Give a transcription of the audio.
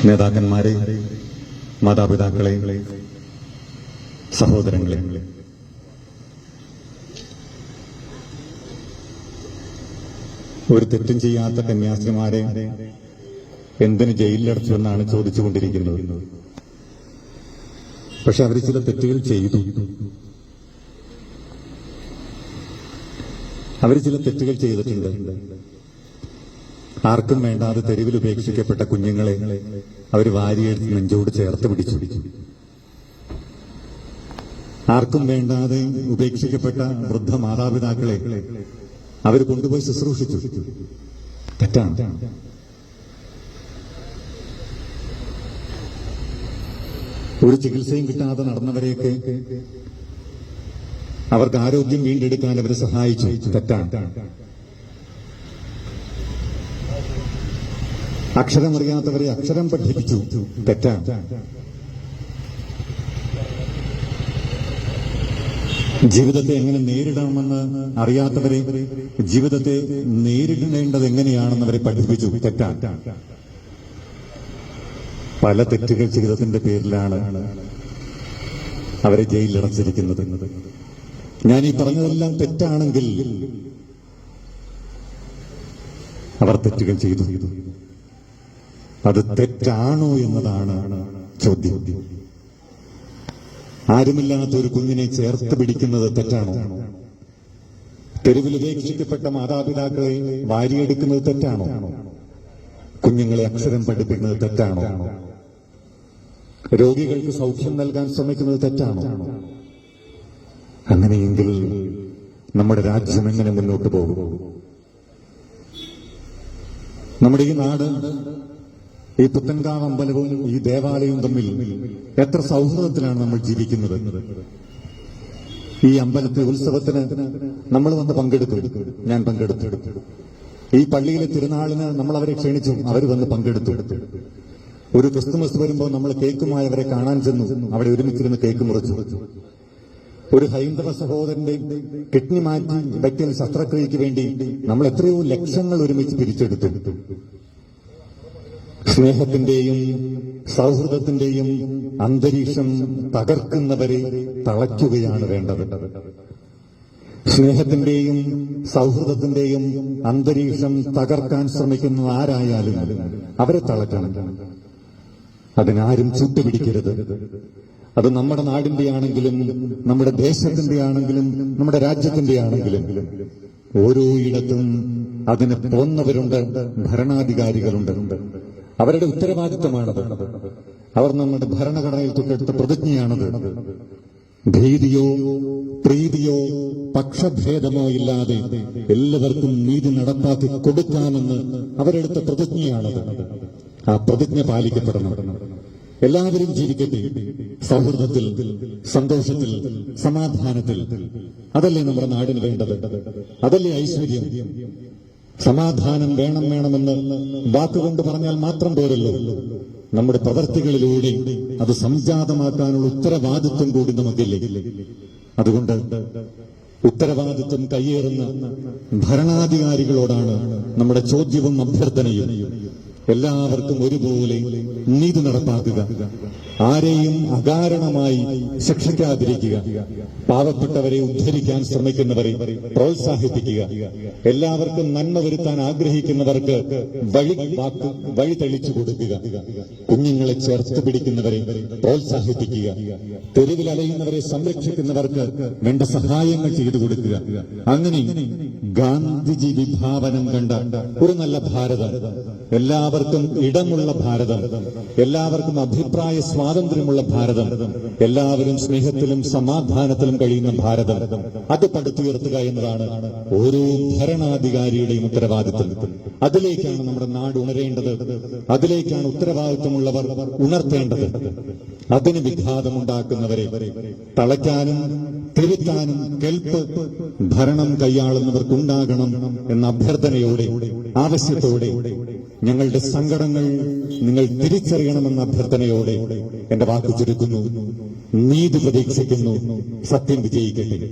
നേതാക്കന്മാരെ, മാതാപിതാക്കളെ, സഹോദരങ്ങളെ, ഒരു തെറ്റും ചെയ്യാത്ത കന്യാസ്ത്രീമാരെ എന്തിന് ജയിലിലടച്ചുവെന്നാണ് ചോദിച്ചുകൊണ്ടിരിക്കുന്നത്. പക്ഷെ അവർ ചില തെറ്റുകൾ ചെയ്തു. അവർ ചില തെറ്റുകൾ ചെയ്തിട്ടുണ്ട്. ആർക്കും വേണ്ടാതെ തെരുവിൽ ഉപേക്ഷിക്കപ്പെട്ട കുഞ്ഞുങ്ങളെ അവർ വാരിയെടുത്ത് നെഞ്ചോട് ചേർത്ത് പിടിച്ചു. ആർക്കും വേണ്ടാതെ ഉപേക്ഷിക്കപ്പെട്ട വൃദ്ധ മാതാപിതാക്കളെ അവർ കൊണ്ടുപോയി ശുശ്രൂഷിച്ചു. തെറ്റാണ്. ഒരു ചികിത്സയും കിട്ടാതെ നടന്നവരെയൊക്കെ അവർക്ക് ആരോഗ്യം വീണ്ടെടുക്കാൻ അവർ സഹായിച്ചു. തെറ്റാണ്. അക്ഷരമറിയാത്തവരെ അക്ഷരം പഠിപ്പിച്ചു. തെറ്റാണ്. ജീവിതത്തെ എങ്ങനെ നേരിടണമെന്ന് അറിയാത്തവരെ ജീവിതത്തെ നേരിടേണ്ടത് എങ്ങനെയാണെന്നവരെ പഠിപ്പിച്ചു. തെറ്റാണ്. പല തെറ്റുകൾ ചെയ്തതിന്റെ പേരിലാണ് അവരെ ജയിലിലടച്ചിരിക്കുന്നത്. ഞാൻ ഈ പറഞ്ഞതെല്ലാം തെറ്റാണെങ്കിൽ അവർ തെറ്റുകൾ ചെയ്തു. അത് തെറ്റാണോ എന്നതാണ് ചോദ്യം. ആരുമില്ലാത്ത ഒരു കുഞ്ഞിനെ ചേർത്ത് പിടിക്കുന്നത് തെറ്റാണോ? തെരുവിൽ ഉപേക്ഷിക്കപ്പെട്ട മാതാപിതാക്കളെ വാരിയെടുക്കുന്നത് തെറ്റാണോ? കുഞ്ഞുങ്ങളെ അക്ഷരം പഠിപ്പിക്കുന്നത് തെറ്റാണോ? രോഗികൾക്ക് സൗഖ്യം നൽകാൻ ശ്രമിക്കുന്നത് തെറ്റാണോ? അങ്ങനെയെങ്കിൽ നമ്മുടെ രാജ്യം എങ്ങനെ മുന്നോട്ട് പോകും? നമ്മുടെ ഈ നാട്, ഈ പുത്തൻകാവ് അമ്പലവും ഈ ദേവാലയവും തമ്മിൽ എത്ര സൗഹൃദത്തിലാണ് നമ്മൾ ജീവിക്കുന്നത്. ഈ അമ്പലത്തെ ഉത്സവത്തിന് നമ്മൾ വന്ന് പങ്കെടുത്തു. ഞാൻ പങ്കെടുത്തു. ഈ പള്ളിയിലെ തിരുനാളിന് നമ്മൾ അവരെ ക്ഷണിച്ചു. അവർ വന്ന് പങ്കെടുത്തു. ഒരു ക്രിസ്തുമസ് വരുമ്പോൾ നമ്മൾ കേക്കുമായി അവരെ കാണാൻ ചെന്നു. അവിടെ ഒരുമിച്ചിരുന്ന് കേക്ക് മുറിച്ചു. ഒരു ഹൈന്ദവ സഹോദരന്റെ കിഡ്നി മാറ്റി വയ്ക്കൽ ശസ്ത്രക്രിയയ്ക്ക് വേണ്ടി നമ്മൾ എത്രയോ ലക്ഷങ്ങൾ ഒരുമിച്ച് പിരിച്ചെടുത്തു. സ്നേഹത്തിന്റെയും സൗഹൃദത്തിന്റെയും അന്തരീക്ഷം തകർക്കുന്നവരെ തളയ്ക്കുകയാണ് വേണ്ടത്. സ്നേഹത്തിന്റെയും സൗഹൃദത്തിന്റെയും അന്തരീക്ഷം തകർക്കാൻ ശ്രമിക്കുന്ന ആരായാലും അവരെ തളയ്ക്കണം. അതിനാരും ചൂട്ടുപിടിക്കരുത്. അത് നമ്മുടെ നാടിന്റെ ആണെങ്കിലും നമ്മുടെ ദേശത്തിന്റെ ആണെങ്കിലും നമ്മുടെ രാജ്യത്തിന്റെ ആണെങ്കിലും ഓരോ ഇടത്തും അതിന് പോന്നവരുണ്ട്, ഭരണാധികാരികളുണ്ട്. അവരുടെ ഉത്തരവാദിത്തമാണത്. അവർ നമ്മുടെ ഭരണഘടനയിൽ തൊട്ടെടുത്ത പ്രതിജ്ഞയാണത്. ഭീതിയോ പ്രീതിയോ പക്ഷഭേദമോ ഇല്ലാതെ എല്ലാവർക്കും നീതി നടപ്പാക്കി കൊടുക്കാമെന്ന് അവരെടുത്ത പ്രതിജ്ഞയാണത്. ആ പ്രതിജ്ഞ പാലിക്കപ്പെടണം. എല്ലാവരും ജീവിക്കട്ടെ സൗഹൃദത്തിൽ, സന്തോഷത്തിൽ, സമാധാനത്തിൽ. അതല്ലേ നമ്മുടെ നാടിന് വേണ്ടത്. അതല്ലേ ഐശ്വര്യം. സമാധാനം വേണമെന്ന് വാക്കുകൊണ്ട് പറഞ്ഞാൽ മാത്രം പോരല്ലോ. നമ്മുടെ പ്രവർത്തികളിലൂടെ അത് സംജാതമാക്കാനുള്ള ഉത്തരവാദിത്വം കൂടി നമുക്കില്ലേ. അതുകൊണ്ട് ഉത്തരവാദിത്വം കയ്യേറുന്ന ഭരണാധികാരികളോടാണ് നമ്മുടെ ചോദ്യവും അഭ്യർത്ഥനയും. എല്ലാവർക്കും ഒരുപോലെ നീതി നടപ്പാക്കുക. ആരെയും അകാരണമായി ശിക്ഷിക്കാതിരിക്കുക. പാവപ്പെട്ടവരെ ഉദ്ധരിക്കാൻ ശ്രമിക്കുന്നവരെ പ്രോത്സാഹിപ്പിക്കുക. എല്ലാവർക്കും നന്മ വരുത്താൻ ആഗ്രഹിക്കുന്നവർക്ക് വഴി തെളിച്ചു കൊടുക്കുക. കുഞ്ഞുങ്ങളെ ചേർത്ത് പിടിക്കുന്നവരെ പ്രോത്സാഹിപ്പിക്കുക. തെരുവിൽ അലയുന്നവരെ സംരക്ഷിക്കുന്നവർക്ക് വേണ്ട സഹായങ്ങൾ ചെയ്തു കൊടുക്കുക. അങ്ങനെ ഗാന്ധിജി വിഭാവനം കണ്ട ഒരു നല്ല ഭാരതം, എല്ലാവർക്കും ഇടമുള്ള ഭാരതം, എല്ലാവർക്കും അഭിപ്രായ സ്വാതന്ത്ര്യമുള്ള ഭാരതം, എല്ലാവരും സ്നേഹത്തിലും സമാധാനത്തിലും കഴിയുന്ന ഭാരതം, അത് പടുത്തുയർത്തുക എന്നതാണ് ഓരോ ഭരണാധികാരിയുടെയും ഉത്തരവാദിത്വം. അതിലേക്കാണ് നമ്മുടെ നാട് ഉണരേണ്ടത്. അതിലേക്കാണ് ഉത്തരവാദിത്വമുള്ളവർ ഉണർത്തേണ്ടത്. അതിന് വിഘാതമുണ്ടാക്കുന്നവരെ തളയ്ക്കാനും തിരുത്താനും കെൽപ്പ് ഭരണം കൈയാളുന്നവർക്കുണ്ടാകണം എന്ന അഭ്യർത്ഥനയോടെ, ആവശ്യത്തോടെ, ഞങ്ങളുടെ സങ്കടങ്ങൾ നിങ്ങൾ തിരിച്ചറിയണമെന്ന അഭ്യർത്ഥനയോടെ എന്റെ വാക്കു ചുരുക്കുന്നു. നീതി പ്രതീക്ഷിക്കുന്നു. സത്യം വിജയിക്കട്ടെ.